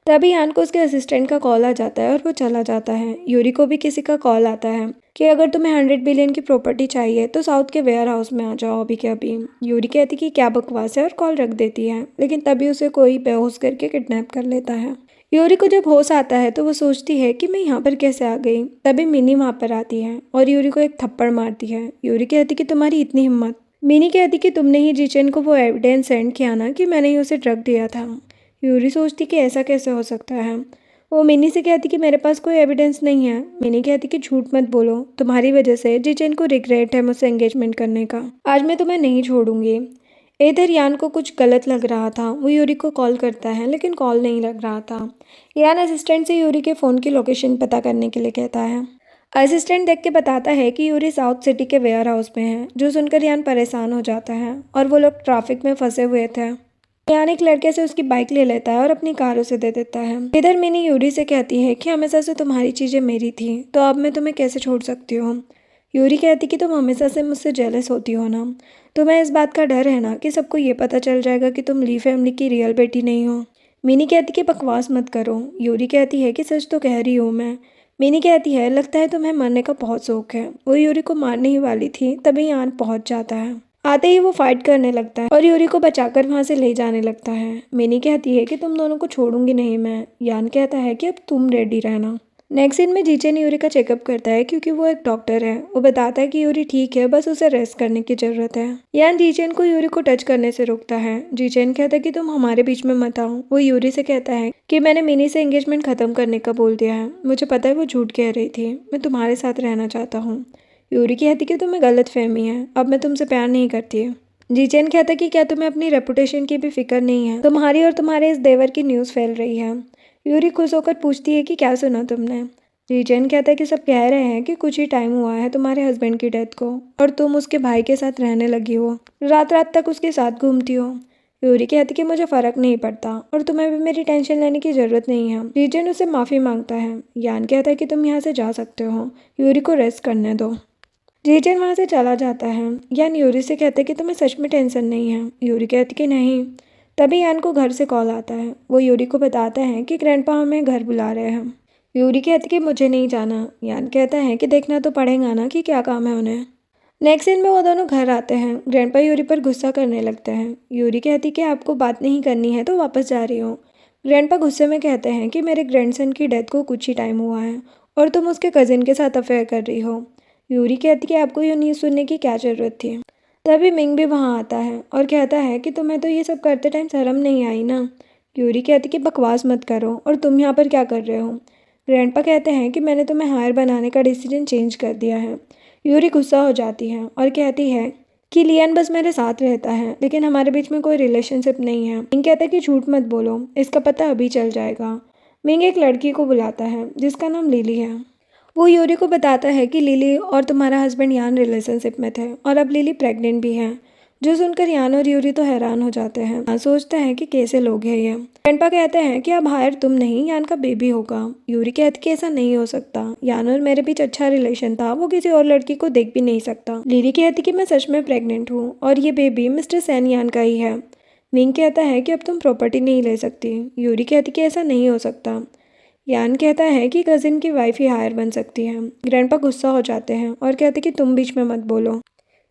तभी यान को उसके असिस्टेंट का कॉल आ जाता है और वो चला जाता है। यूरी को भी किसी का कॉल आता है। कि अगर तुम्हें 100 बिलियन की प्रॉपर्टी चाहिए तो साउथ के वेयर हाउस में आ जाओ अभी के अभी। यूरी कहती कि क्या बकवास है और कॉल रख देती है, लेकिन तभी उसे कोई बेहोश करके किडनैप कर लेता है। यूरी को जब होश आता है तो वो सोचती है कि मैं यहाँ पर कैसे आ गई। तभी मिनी वहाँ पर आती है और यूरी को एक थप्पड़ मारती है। यूरी कहती कि तुम्हारी इतनी हिम्मत। मिनी कहती कि तुमने ही जिचेन को वो एविडेंस सेंड किया ना कि मैंने ही उसे ड्रग दिया था। यूरी सोचती कि ऐसा कैसे हो सकता है। वो मिनी से कहती कि मेरे पास कोई एविडेंस नहीं है। मिनी कहती कि झूठ मत बोलो, तुम्हारी वजह से जिचेन को रिग्रेट है मुझसे एंगेजमेंट करने का। आज मैं तुम्हें नहीं छोड़ूंगी। इधर यान को कुछ गलत लग रहा था। वो यूरी को कॉल करता है लेकिन कॉल नहीं लग रहा था। यान असिस्टेंट से यूरी के फ़ोन की लोकेशन पता करने के लिए कहता है। असिस्टेंट देख के बताता है कि यूरी साउथ सिटी के वेयर हाउस में है, जो सुनकर यान परेशान हो जाता है और वो लोग ट्रैफिक में फंसे हुए थे। यान एक लड़के से उसकी बाइक ले लेता है और अपनी कार उसे दे देता है। इधर मिनी यूरी से कहती है कि हमेशा से तुम्हारी चीज़ें मेरी थी, तो अब मैं तुम्हें कैसे छोड़ सकती हूँ। यूरी कहती कि तुम हमेशा से मुझसे जेलस होती हो ना, तुम्हें इस बात का डर है ना कि सबको ये पता चल जाएगा कि तुम ली फैमिली की रियल बेटी नहीं हो। मिनी कहती कि बकवास मत करो। यूरी कहती है कि सच तो कह रही हूँ मैं। मिनी कहती है लगता है तुम्हें मरने का बहुत शौक है। वो यूरी को मारने ही वाली थी तभी यान पहुंच जाता है। आते ही वो फाइट करने लगता है और यूरी को बचाकर वहां से ले जाने लगता है। मिनी कहती है कि तुम दोनों को छोड़ूंगी नहीं मैं। यान कहता है कि अब तुम रेडी रहना। नेक्स्ट सीन में जीचेन यूरी का चेकअप करता है क्योंकि वो एक डॉक्टर है। वो बताता है कि यूरी ठीक है, बस उसे रेस्ट करने की जरूरत है। यान जीचेन को यूरी को टच करने से रोकता है। जीचेन कहता है कि तुम हमारे बीच में मत आओ। वो यूरी से कहता है कि मैंने मिनी से एंगेजमेंट खत्म करने का बोल दिया है। मुझे पता है वो झूठ कह रही थी, मैं तुम्हारे साथ रहना चाहता हूँ। यूरी कहती कि तुम्हें गलत फहमी है, अब मैं तुमसे प्यार नहीं करती। जीचेन कहता कि क्या तुम्हें अपनी रेपुटेशन की भी फिक्र नहीं है। तुम्हारी और तुम्हारे इस देवर की न्यूज़ फैल रही है। यूरी खुश होकर पूछती है कि क्या सुना तुमने। जीचेन कहता है कि सब कह रहे हैं कि कुछ ही टाइम हुआ है तुम्हारे हस्बैंड की डेथ को और तुम उसके भाई के साथ रहने लगी हो, रात रात तक उसके साथ घूमती हो। यूरी कहती कि मुझे फ़र्क नहीं पड़ता और तुम्हें भी मेरी टेंशन लेने की ज़रूरत नहीं है। जीचेन उसे माफ़ी मांगता है। यान कहता है कि तुम यहाँ से जा सकते हो, यूरी को रेस्ट करने दो। जीचेन वहाँ से चला जाता है। यान यूरी से कहते कि तुम्हें सच में टेंशन नहीं है। यूरी कहती कि नहीं। तभी यान को घर से कॉल आता है। वो यूरी को बताता है कि ग्रैंडपा हमें घर बुला रहे हैं। यूरी कहती कि मुझे नहीं जाना। यान कहता है कि देखना तो पड़ेगा ना कि क्या काम है उन्हें। नेक्स्ट सीन में वो दोनों घर आते हैं। ग्रैंडपा यूरी पर गुस्सा करने लगते हैं। यूरी कहती कि आपको बात नहीं करनी है तो वापस जा रही हो। ग्रैंडपा गुस्से में कहते हैं कि मेरे ग्रैंडसन की डेथ को कुछ ही टाइम हुआ है और तुम उसके कजिन के साथ अफेयर कर रही हो। यूरी कहती कि आपको ये न्यूज़ सुनने की क्या ज़रूरत थी। तभी मिंग भी वहाँ आता है और कहता है कि तुम्हें तो ये सब करते टाइम शर्म नहीं आई ना। यूरी कहती कि बकवास मत करो और तुम यहाँ पर क्या कर रहे हो। ग्रैंडपा कहते हैं कि मैंने तुम्हें हायर बनाने का डिसीजन चेंज कर दिया है। यूरी गुस्सा हो जाती है और कहती है कि लियान बस मेरे साथ रहता है लेकिन हमारे बीच में कोई रिलेशनशिप नहीं है। मिंग कहता है कि झूठ मत बोलो, इसका पता अभी चल जाएगा। मिंग एक लड़की को बुलाता है जिसका नाम लिली है। वो यूरी को बताता है कि लिली और तुम्हारा हस्बैंड यान रिलेशनशिप में थे और अब लिली प्रेग्नेंट भी है। जो सुनकर यान और यूरी तो हैरान हो जाते हैं। यान सोचता है कि कैसे लोग हैं ये। ग्रैंडपा कहते हैं कि अब हायर तुम नहीं, यान का बेबी होगा। यूरी कहती कि ऐसा नहीं हो सकता, यान और मेरे बीच अच्छा रिलेशन था, वो किसी और लड़की को देख भी नहीं सकता। लिली कहती कि मैं सच में प्रेग्नेंट हूँ और ये बेबी मिस्टर सैन यान का ही है। मिंग कहता है कि अब तुम प्रॉपर्टी नहीं ले सकती। यूरी कहती कि ऐसा नहीं हो सकता। यान कहता है कि कजिन की वाइफ ही हायर बन सकती है। ग्रैंडपा गुस्सा हो जाते हैं और कहते कि तुम बीच में मत बोलो।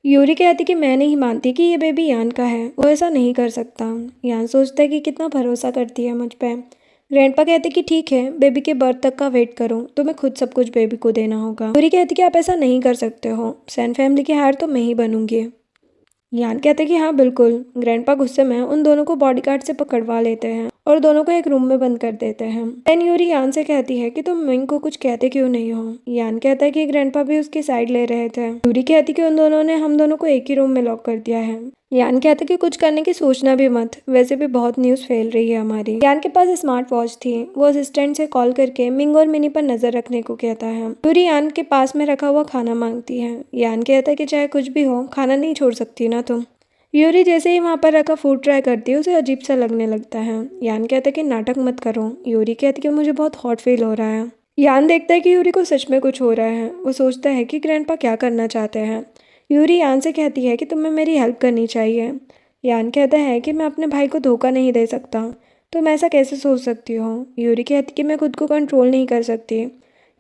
यूरी कहती कि मैं नहीं मानती कि ये बेबी यान का है, वो ऐसा नहीं कर सकता। यान सोचता है कि कितना भरोसा करती है मुझ पे। ग्रैंडपा कहते कि ठीक है, बेबी के बर्थ तक का वेट करो, तुम्हें खुद सब कुछ बेबी को देना होगा। यूरी कहती कि आप ऐसा नहीं कर सकते हो, सैन फैमिली की हायर तो मैं ही बनूंगी। यान कहते कि हाँ बिल्कुल। ग्रैंडपा गुस्से में उन दोनों को बॉडीगार्ड से पकड़वा लेते हैं और दोनों को एक रूम में बंद कर देते हैं। देन यूरी यान से कहती है कि तुम मिंग को कुछ कहते क्यों नहीं हो। यान कहता है कि ग्रैंडपा भी उसकी साइड ले रहे थे। यूरी कहती कि उन दोनों ने हम दोनों को एक ही रूम में लॉक कर दिया है। यान कहता कि कुछ करने की सोचना भी मत, वैसे भी बहुत न्यूज़ फैल रही है हमारी। यान के पास स्मार्ट वॉच थी। वो असिस्टेंट से कॉल करके मिंग और मिनी पर नजर रखने को कहता है। यूरी यान के पास में रखा हुआ खाना मांगती है। यान कहता है कि चाहे कुछ भी हो, खाना नहीं छोड़ सकती ना तुम। यूरी जैसे ही वहाँ पर रखा फूड ट्राई करती है, उसे अजीब सा लगने लगता है। यान कहता है कि नाटक मत करो। यूरी कहती कि मुझे बहुत हॉट फील हो रहा है। यान देखता है कि यूरी को सच में कुछ हो रहा है। वो सोचता है कि ग्रैंडपा क्या करना चाहते हैं। यूरी यान से कहती है कि तुम्हें मेरी हेल्प करनी चाहिए। यान कहता है कि मैं अपने भाई को धोखा नहीं दे सकता, तुम ऐसा कैसे सोच सकती हो। यूरी कहती कि मैं खुद को कंट्रोल नहीं कर सकती।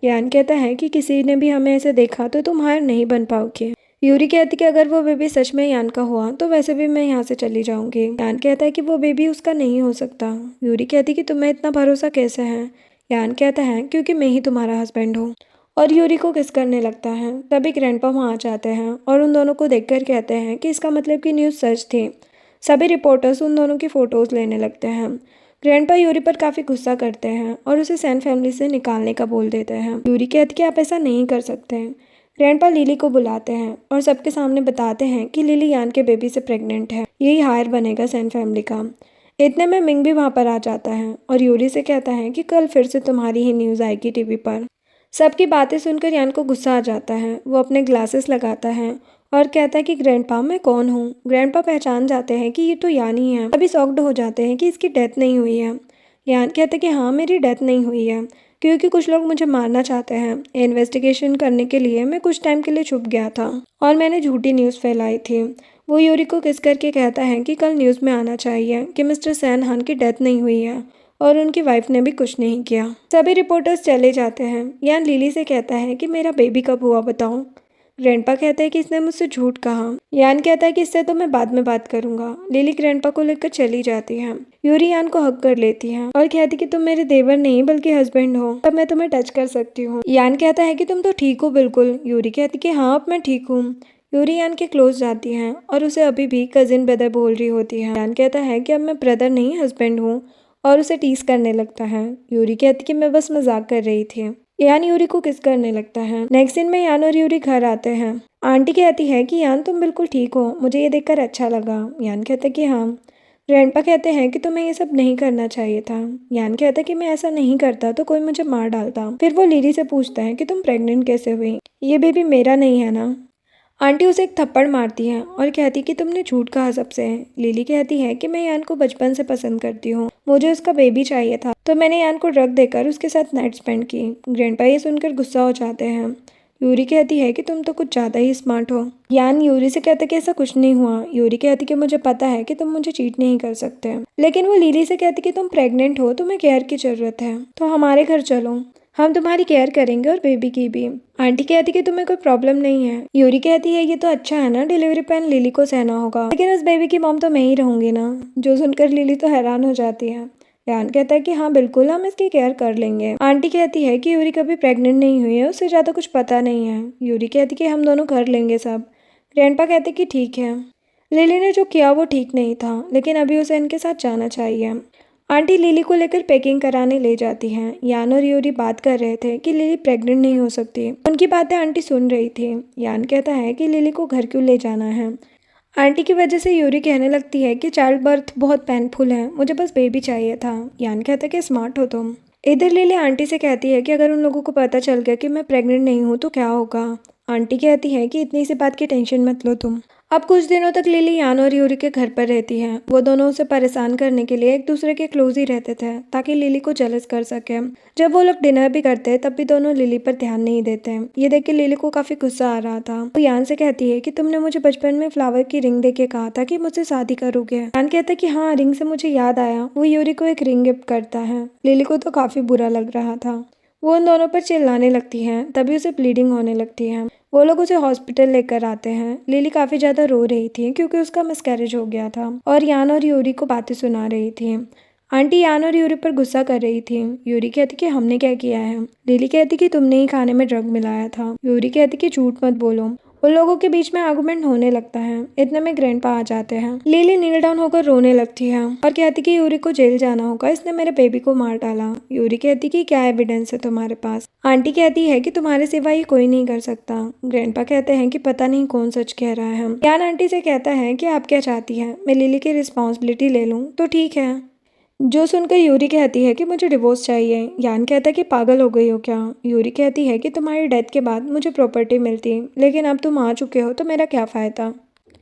यान कहता है कि किसी ने भी हमें ऐसे देखा तो तुम हायर नहीं बन पाओगे। यूरी कहती कि अगर वो बेबी सच में यान का हुआ तो वैसे भी मैं यहाँ से चली जाऊंगी। यान कहता है कि वो बेबी उसका नहीं हो सकता। यूरी कहती कि तुम्हें इतना भरोसा कैसे है। यान कहता है क्योंकि मैं ही तुम्हारा हस्बैंड हूँ। और यूरी को किस करने लगता है। तभी ग्रैंडपा वहाँ आ जाते हैं और उन दोनों को देखकर कहते हैं कि इसका मतलब कि न्यूज़ सच थी। सभी रिपोर्टर्स उन दोनों की फ़ोटोज़ लेने लगते हैं। ग्रैंडपा यूरी पर काफ़ी गुस्सा करते हैं और उसे सैन फैमिली से निकालने का बोल देते हैं। यूरी कहती कि आप ऐसा नहीं कर सकते। ग्रैंडपा लिली को बुलाते हैं और सबके सामने बताते हैं कि लिली यान के बेबी से प्रेग्नेंट है। यही हायर बनेगा सैन फैमिली का। इतने में मिंग भी वहाँ पर आ जाता है और यूरी से कहता है कि कल फिर से तुम्हारी ही न्यूज़ आएगी टीवी पर। सबकी बातें सुनकर यान को गुस्सा आ जाता है। वो अपने ग्लासेस लगाता है और कहता है कि ग्रैंडपा मैं कौन हूँ। ग्रैंडपा पहचान जाते हैं कि ये तो यान ही है। अभी शॉक्ड हो जाते हैं कि इसकी डेथ नहीं हुई है। यान कहते हैं कि हाँ मेरी डेथ नहीं हुई है क्योंकि कुछ लोग मुझे मारना चाहते हैं। इन्वेस्टिगेशन करने के लिए मैं कुछ टाइम के लिए छुप गया था और मैंने झूठी न्यूज़ फैलाई थी। वो यूरी को किस करके कहता है कि कल न्यूज़ में आना चाहिए कि मिस्टर सैन हान की डेथ नहीं हुई है और उनकी वाइफ ने भी कुछ नहीं किया। सभी रिपोर्टर्स चले जाते हैं। यान लिली से कहता है कि मेरा बेबी कब हुआ बताओ। ग्रैंडपा कहता है कि इसने मुझसे झूठ कहा। यान कहता है कि इससे तो मैं बाद में बात करूंगा। लिली ग्रैंडपा को लेकर चली जाती है। यूरी यान को हक कर लेती है और कहती कि तुम मेरे देवर नहीं बल्कि हस्बैंड हो, तब मैं तुम्हें टच कर सकती हूँ। यान कहता है कि तुम तो ठीक हो बिल्कुल। यूरी कहती कि हाँ अब मैं ठीक हूँ। यूरी यान के क्लोज जाती है और उसे अभी भी कजिन ब्रदर बोल रही होती है। यान कहता है कि अब मैं ब्रदर नहीं हस्बैंड हूँ और उसे टीज करने लगता है। यूरी कहती कि मैं बस मजाक कर रही थी। यान यूरी को किस करने लगता है। नेक्स्ट सीन में यान और यूरी घर आते हैं। आंटी कहती है कि यान तुम बिल्कुल ठीक हो, मुझे ये देखकर अच्छा लगा। यान कहता है कि हाँ। ग्रैंडपा कहते हैं कि तुम्हें ये सब नहीं करना चाहिए था। यान कहता है कि मैं ऐसा नहीं करता तो कोई मुझे मार डालता। फिर वो लिली से पूछता है कि तुम प्रेग्नेंट कैसे हुई, ये बेबी मेरा नहीं है ना। आंटी उसे एक थप्पड़ मारती है और कहती कि तुमने झूठ कहा सबसे। लिली कहती है कि मैं यान को बचपन से पसंद करती हूँ, मुझे उसका बेबी चाहिए था तो मैंने यान को ड्रग देकर उसके साथ नाइट स्पेंड की। ग्रैंडपा ये सुनकर गुस्सा हो जाते हैं। यूरी कहती है कि तुम तो कुछ ज़्यादा ही स्मार्ट हो। यान यूरी से कहता कि ऐसा कुछ नहीं हुआ। यूरी कहती कि मुझे पता है कि तुम मुझे चीट नहीं कर सकते। लेकिन वो लिली से कहती कि तुम प्रेग्नेंट हो, तुम्हें केयर की ज़रूरत है तो हमारे घर चलो, हम तुम्हारी केयर करेंगे और बेबी की भी। आंटी कहती कि तुम्हें कोई प्रॉब्लम नहीं है। यूरी कहती है ये तो अच्छा है ना, डिलीवरी पेन लिली को सहना होगा, लेकिन उस बेबी की मॉम तो मैं ही रहूंगी ना। जो सुनकर लिली तो हैरान हो जाती है। यान कहता है कि हाँ बिल्कुल हम इसकी केयर कर लेंगे। आंटी कहती है कि यूरी कभी प्रेग्नेंट नहीं हुई है, उससे ज़्यादा कुछ पता नहीं है। यूरी कहती कि हम दोनों कर लेंगे सब। ग्रैंडपा कहते कि ठीक है। लिली ने जो किया वो ठीक नहीं था, लेकिन अभी उसे इनके साथ जाना चाहिए। आंटी लिली को लेकर पैकिंग कराने ले जाती हैं। यान और यूरी बात कर रहे थे कि लिली प्रेग्नेंट नहीं हो सकती। उनकी बातें आंटी सुन रही थी। यान कहता है कि लिली को घर क्यों ले जाना है। आंटी की वजह से यूरी कहने लगती है कि चाइल्ड बर्थ बहुत पेनफुल है, मुझे बस बेबी चाहिए था। यान कहता है कि स्मार्ट हो तुम। इधर लिली आंटी से कहती है कि अगर उन लोगों को पता चल गया कि मैं प्रेग्नेंट नहीं हूँ तो क्या होगा। आंटी कहती है कि इतनी सी बात की टेंशन मत लो तुम। अब कुछ दिनों तक लिली यान और यूरी के घर पर रहती है। वो दोनों उसे परेशान करने के लिए एक दूसरे के क्लोज ही रहते थे ताकि लिली को जेलस कर सके। जब वो लोग डिनर भी करते तब भी दोनों लिली पर ध्यान नहीं देते। ये देख के लिली को काफी गुस्सा आ रहा था। वो यान से कहती है कि तुमने मुझे बचपन में फ्लावर की रिंग देके कहा था कि मुझसे शादी करोगे। यान कहता है कि हाँ रिंग से मुझे याद आया। वो यूरी को एक रिंग गिफ्ट करता है। लिली को तो काफी बुरा लग रहा था। वो उन दोनों पर चिल्लाने लगती हैं। तभी उसे ब्लीडिंग होने लगती है। वो लोग उसे हॉस्पिटल लेकर आते हैं। लिली काफी ज्यादा रो रही थी क्योंकि उसका मिसकैरेज हो गया था और यान और यूरी को बातें सुना रही थी। आंटी यान और यूरी पर गुस्सा कर रही थी। यूरी कहती कि हमने क्या किया है। लिली कहती कि तुमने ही खाने में ड्रग मिलाया था। यूरी कहती कि झूठ मत बोलो। उन लोगों के बीच में आर्गुमेंट होने लगता है। इतने में ग्रैंडपा आ जाते हैं। लिली नील डाउन होकर रोने लगती है और कहती कि यूरी को जेल जाना होगा, इसने मेरे बेबी को मार डाला। यूरी कहती कि क्या एविडेंस है तुम्हारे पास। आंटी कहती है कि तुम्हारे सिवा ये कोई नहीं कर सकता। ग्रैंडपा कहते हैं कि पता नहीं कौन सच कह रहा है। यान आंटी से कहता है कि आप क्या चाहती है, मैं लिली की रिस्पॉन्सिबिलिटी ले लूँ तो ठीक है। जो सुनकर यूरी कहती है कि मुझे डिवोर्स चाहिए। यान कहता है कि पागल हो गई हो क्या। यूरी कहती है कि तुम्हारी डेथ के बाद मुझे प्रॉपर्टी मिलती, लेकिन अब तुम आ चुके हो तो मेरा क्या फ़ायदा।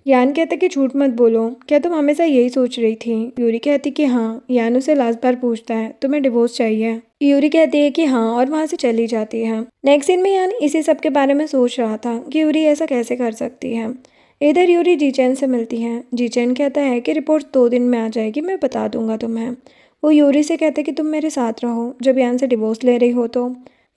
यान कहता है कि झूठ मत बोलो, क्या तुम हमेशा यही सोच रही थी। यूरी कहती कि हाँ। यान उसे लास्ट बार पूछता है तुम्हें डिवोर्स चाहिए। यूरी कहती है कि हाँ और वहाँ से चली जाती है। नेक्स्ट सीन में यान इसी सब के बारे में सोच रहा था कि यूरी ऐसा कैसे कर सकती है। इधर यूरी जीचैन से मिलती है। जीचैन कहता है कि रिपोर्ट 2 दिन में आ जाएगी, मैं बता दूंगा तुम्हें। वो यूरी से कहते कि तुम मेरे साथ रहो जब यान से डिवोर्स ले रही हो तो।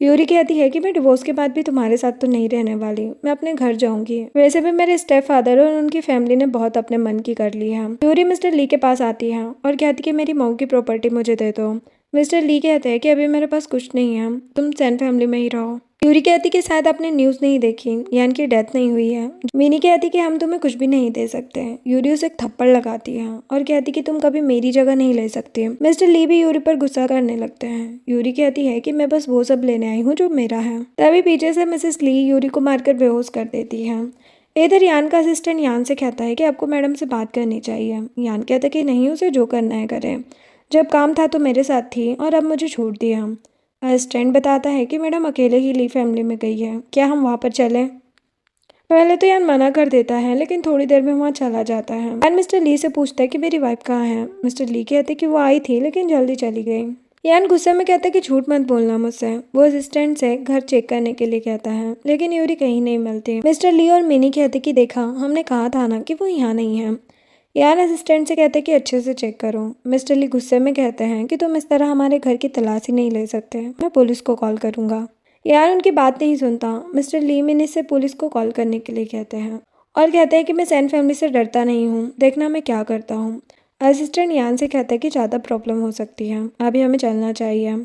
यूरी कहती है कि मैं डिवोर्स के बाद भी तुम्हारे साथ तो नहीं रहने वाली, मैं अपने घर जाऊंगी। वैसे भी मेरे स्टेप फादर और उनकी फैमिली ने बहुत अपने मन की कर ली है। यूरी मिस्टर ली के पास आती है और कहती कि मेरी मऊ की प्रॉपर्टी मुझे दे दो। मिस्टर ली कहते हैं कि अभी मेरे पास कुछ नहीं है, तुम सैन फैमिली में ही रहो। यूरी कहती कि शायद आपने न्यूज़ नहीं देखी, यानी कि डेथ नहीं हुई है। मिनी कहती कि हम तुम्हें कुछ भी नहीं दे सकते। यूरी उसे एक थप्पड़ लगाती है और कहती कि तुम कभी मेरी जगह नहीं ले सकती। मिस्टर ली भी यूरी पर गुस्सा करने लगते हैं। यूरी कहती है कि मैं बस वो सब लेने आई हूँ जो मेरा है। तभी पीछे से मिसेस ली यूरी को मारकर बेहोश कर देती है। इधर यान का असिस्टेंट यान से कहता है कि आपको मैडम से बात करनी चाहिए। यान कहता है कि नहीं, उसे जो करना है करे, जब काम था तो मेरे साथ थी और अब मुझे छोड़ दिया। असिस्टेंट बताता है कि मैडम अकेले ही ली फैमिली में गई है, क्या हम वहाँ पर चलें? पहले तो यान मना कर देता है, लेकिन थोड़ी देर में वहाँ चला जाता है। यान मिस्टर ली से पूछता है कि मेरी वाइफ कहाँ है। मिस्टर ली कहते कि वो आई थी लेकिन जल्दी चली गई। यान गुस्से में कहता है कि झूठ मत बोलना मुझसे। वो असिस्टेंट से घर चेक करने के लिए कहता है, लेकिन यूरी कहीं नहीं मिलती। मिस्टर ली और मिनी कहते कि देखा, हमने कहा था ना कि वो यहाँ नहीं है। यान असिस्टेंट से कहते हैं कि अच्छे से चेक करो। मिस्टर ली गुस्से में कहते हैं कि तुम इस तरह हमारे घर की तलाशी नहीं ले सकते, मैं पुलिस को कॉल करूंगा। यान उनकी बात नहीं सुनता। मिस्टर ली मिनी से पुलिस को कॉल करने के लिए कहते हैं और कहते हैं कि मैं सैन फैमिली से डरता नहीं हूँ, देखना मैं क्या करता हूँ। असिस्टेंट यान से कहता है कि ज़्यादा प्रॉब्लम हो सकती है, अभी हमें चलना चाहिए।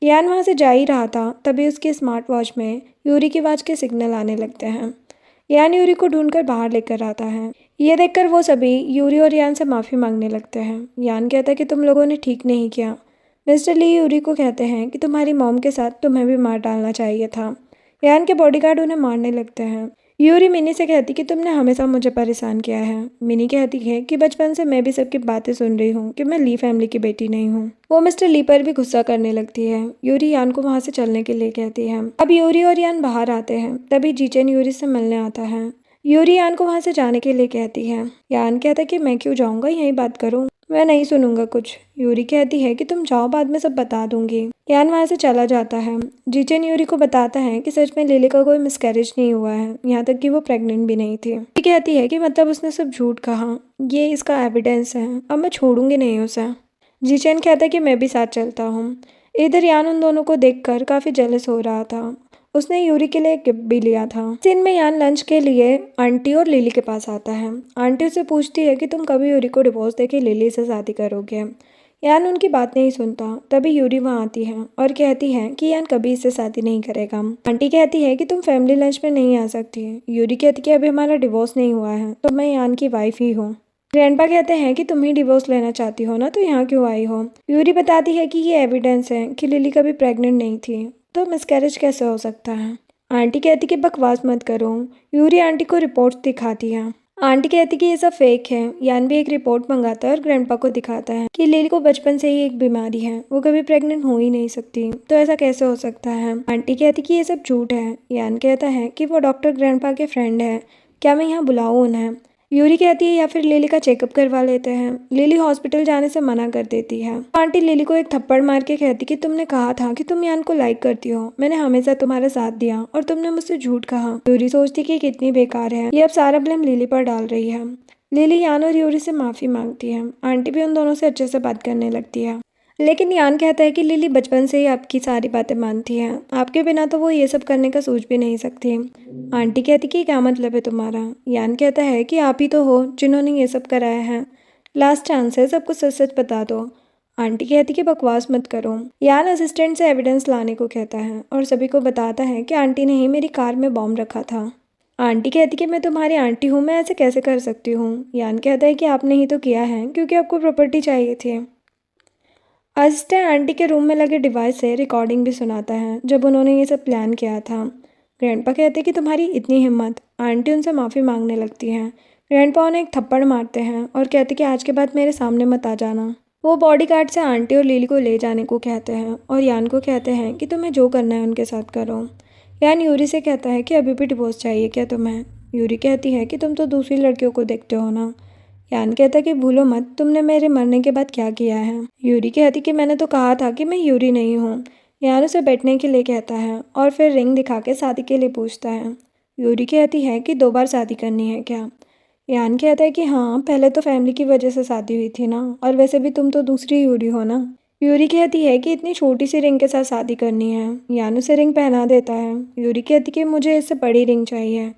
यान वहाँ से जा ही रहा था, तभी उसकी स्मार्ट वॉच में यूरी की आवाज़ के सिग्नल आने लगते हैं। यान यूरी को ढूंढकर बाहर लेकर आता है। ये देखकर वो सभी यूरी और यान से माफ़ी मांगने लगते हैं। यान कहता है कि तुम लोगों ने ठीक नहीं किया। मिस्टर ली यूरी को कहते हैं कि तुम्हारी मॉम के साथ तुम्हें भी मार डालना चाहिए था। यान के बॉडीगार्ड उन्हें मारने लगते हैं। यूरी मिनी से कहती कि तुमने हमेशा मुझे परेशान किया है। मिनी कहती है कि बचपन से मैं भी सबकी बातें सुन रही हूँ कि मैं ली फैमिली की बेटी नहीं हूँ। वो मिस्टर ली पर भी गुस्सा करने लगती है। यूरी यान को वहाँ से चलने के लिए कहती है। अब यूरी और यान बाहर आते हैं, तभी जीचेन यूरी से मिलने आता है। यूरी यान को वहाँ से जाने के लिए कहती है। यान कहता है कि मैं क्यों जाऊँगा, यहीं बात करूँ, मैं नहीं सुनूंगा कुछ। यूरी कहती है कि तुम जाओ, बाद में सब बता दूंगी। यान वहाँ से चला जाता है। जीचेन यूरी को बताता है कि सच में लिली का कोई मिसकैरेज नहीं हुआ है, यहाँ तक कि वो प्रेग्नेंट भी नहीं थी। ये कहती है कि मतलब उसने सब झूठ कहा, ये इसका एविडेंस है, अब मैं छोड़ूंगी नहीं उसे। जीचेन कहता है कि मैं भी साथ चलता हूँ। इधर यान उन दोनों को देखकर काफ़ी जेलस हो रहा था। उसने यूरी के लिए एक गिफ्ट भी लिया था। सीन में यान लंच के लिए आंटी और लिली के पास आता है। आंटी उससे पूछती है कि तुम कभी यूरी को डिवोर्स देके लिली से शादी करोगे। यान उनकी बात नहीं सुनता। तभी यूरी वहाँ आती है और कहती है कि यान कभी इससे शादी नहीं करेगा। आंटी कहती है कि तुम फैमिली लंच में नहीं आ सकती। यूरी कहती कि अभी हमारा डिवोर्स नहीं हुआ है, तो मैं यान की वाइफ ही हूँ। ग्रैंडपा कहते हैं कि तुम ही डिवोर्स लेना चाहती हो ना, तो यहाँ क्यों आई हो। यूरी बताती है कि ये एविडेंस है कि लिली कभी प्रेग्नेंट नहीं थी, तो मिसकैरेज कैसे हो सकता है। आंटी कहती कि बकवास मत करो। यूरी आंटी को रिपोर्ट्स दिखाती है। आंटी कहती कि ये सब फेक है। यान भी एक रिपोर्ट मंगाता है और ग्रैंडपा को दिखाता है कि लिली को बचपन से ही एक बीमारी है, वो कभी प्रेग्नेंट हो ही नहीं सकती, तो ऐसा कैसे हो सकता है। आंटी कहती कि ये सब झूठ है। यान कहता है कि वो डॉक्टर ग्रैंडपा के फ्रेंड है, क्या मैं यहाँ बुलाऊँ उन्हें। यूरी कहती है या फिर लिली का चेकअप करवा लेते हैं। लिली हॉस्पिटल जाने से मना कर देती है। आंटी लिली को एक थप्पड़ मार के कहती कि तुमने कहा था कि तुम यान को लाइक करती हो, मैंने हमेशा तुम्हारा साथ दिया और तुमने मुझसे झूठ कहा। यूरी सोचती कि कितनी बेकार है, ये अब सारा ब्लेम लिली पर डाल रही है। लिली यान और यूरी से माफ़ी मांगती है। आंटी भी उन दोनों से अच्छे से बात करने लगती है, लेकिन यान कहता है कि लिली बचपन से ही आपकी सारी बातें मानती है, आपके बिना तो वो ये सब करने का सोच भी नहीं सकती। आंटी कहती कि क्या मतलब है तुम्हारा। यान कहता है कि आप ही तो हो जिन्होंने ये सब कराया है, लास्ट चांस है, सब कुछ सच सच बता दो। आंटी कहती कि बकवास मत करो। यान असिस्टेंट से एविडेंस लाने को कहता है और सभी को बताता है कि आंटी ने ही मेरी कार में बॉम्ब रखा था। आंटी कहती कि मैं तुम्हारी आंटी हूँ, मैं ऐसे कैसे कर सकती हूँ। यान कहता है कि आपने ही तो किया है, क्योंकि आपको प्रॉपर्टी चाहिए थी। असिस्टेंट आंटी के रूम में लगे डिवाइस से रिकॉर्डिंग भी सुनाता है जब उन्होंने ये सब प्लान किया था। ग्रैंडपा कहते हैं कि तुम्हारी इतनी हिम्मत। आंटी उनसे माफ़ी मांगने लगती हैं। ग्रैंडपा उन्हें एक थप्पड़ मारते हैं और कहते कि आज के बाद मेरे सामने मत आ जाना। वो बॉडीगार्ड से आंटी और लिली को ले जाने को कहते हैं और यान को कहते हैं कि तुम्हें जो करना है उनके साथ करो। यान यूरी से कहता है कि अभी भी डिवोर्स चाहिए क्या तुम्हें। यूरी कहती है कि तुम तो दूसरी लड़कियों को देखते हो ना। यान कहता कि भूलो मत तुमने मेरे मरने के बाद क्या किया है। यूरी कहती कि मैंने तो कहा था कि मैं यूरी नहीं हूँ। यान उसे बैठने के लिए कहता है और फिर रिंग दिखा के शादी के लिए पूछता है। यूरी कहती है कि 2 बार शादी करनी है क्या। यान कहता है कि हाँ, पहले तो फैमिली की वजह से शादी हुई थी ना, और वैसे भी तुम तो दूसरी यूरी हो ना। यूरी कहती है कि इतनी छोटी सी रिंग के साथ शादी करनी है। यान उसे रिंग पहना देता है। यूरी कहती कि मुझे इससे बड़ी रिंग चाहिए।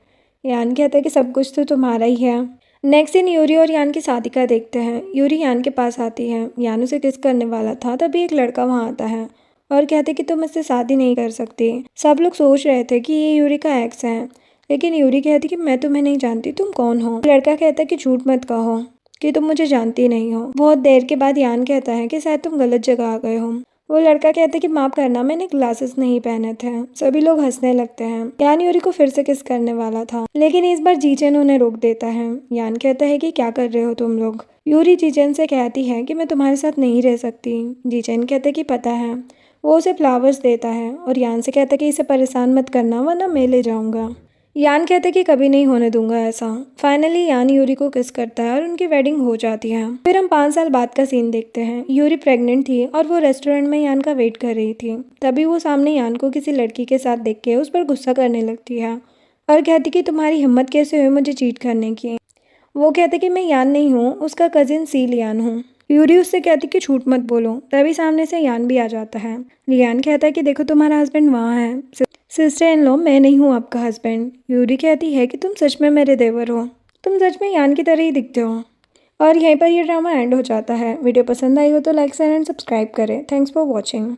यान कहता है कि सब कुछ तो तुम्हारा ही है। नेक्स्ट दिन यूरी और यान की शादी का देखते हैं। यूरी यान के पास आती है। यान उसे किस करने वाला था, तभी एक लड़का वहाँ आता है और कहते कि तुम इससे शादी नहीं कर सकती। सब लोग सोच रहे थे कि ये यूरी का एक्स है, लेकिन यूरी कहती कि मैं तुम्हें नहीं जानती, तुम कौन हो। लड़का कहता है कि झूठ मत कहो कि तुम मुझे जानती नहीं हो। बहुत देर के बाद यान कहता है कि शायद तुम गलत जगह आ गए हो। वो लड़का कहता है कि माफ करना, मैंने ग्लासेस नहीं पहने थे। सभी लोग हंसने लगते हैं। यान यूरी को फिर से किस करने वाला था, लेकिन इस बार जीचेन उन्हें रोक देता है। यान कहता है कि क्या कर रहे हो तुम लोग। यूरी जीचेन से कहती है कि मैं तुम्हारे साथ नहीं रह सकती। जीचेन कहता है कि पता है। वो उसे फ्लावर्स देता है और यान से कहता है कि इसे परेशान मत करना वरना मैं ले जाऊंगा। यान कहता है कि कभी नहीं होने दूंगा ऐसा। फाइनली यान यूरी को किस करता है और उनकी वेडिंग हो जाती है। फिर हम 5 साल बाद का सीन देखते हैं। यूरी प्रेग्नेंट थी और वो रेस्टोरेंट में यान का वेट कर रही थी। तभी वो सामने यान को किसी लड़की के साथ देख के उस पर गुस्सा करने लगती है और कहती कि तुम्हारी हिम्मत कैसे हुई मुझे चीट करने की। वो कहते कि मैं यान नहीं हूँ, उसका कजिन सी लियान हूँ। यूरी उससे कहती कि झूठ मत बोलो। तभी सामने से यान भी आ जाता है। लियान कहता है कि देखो तुम्हारा हस्बैंड वहाँ है। सिस्टर इन लॉ, मैं नहीं हूँ आपका हस्बैंड। यूरी कहती है कि तुम सच में मेरे देवर हो, तुम सच में यान की तरह ही दिखते हो। और यहीं पर ये ड्रामा एंड हो जाता है। वीडियो पसंद आई हो तो लाइक शेयर एंड सब्सक्राइब करें। Thanks for watching.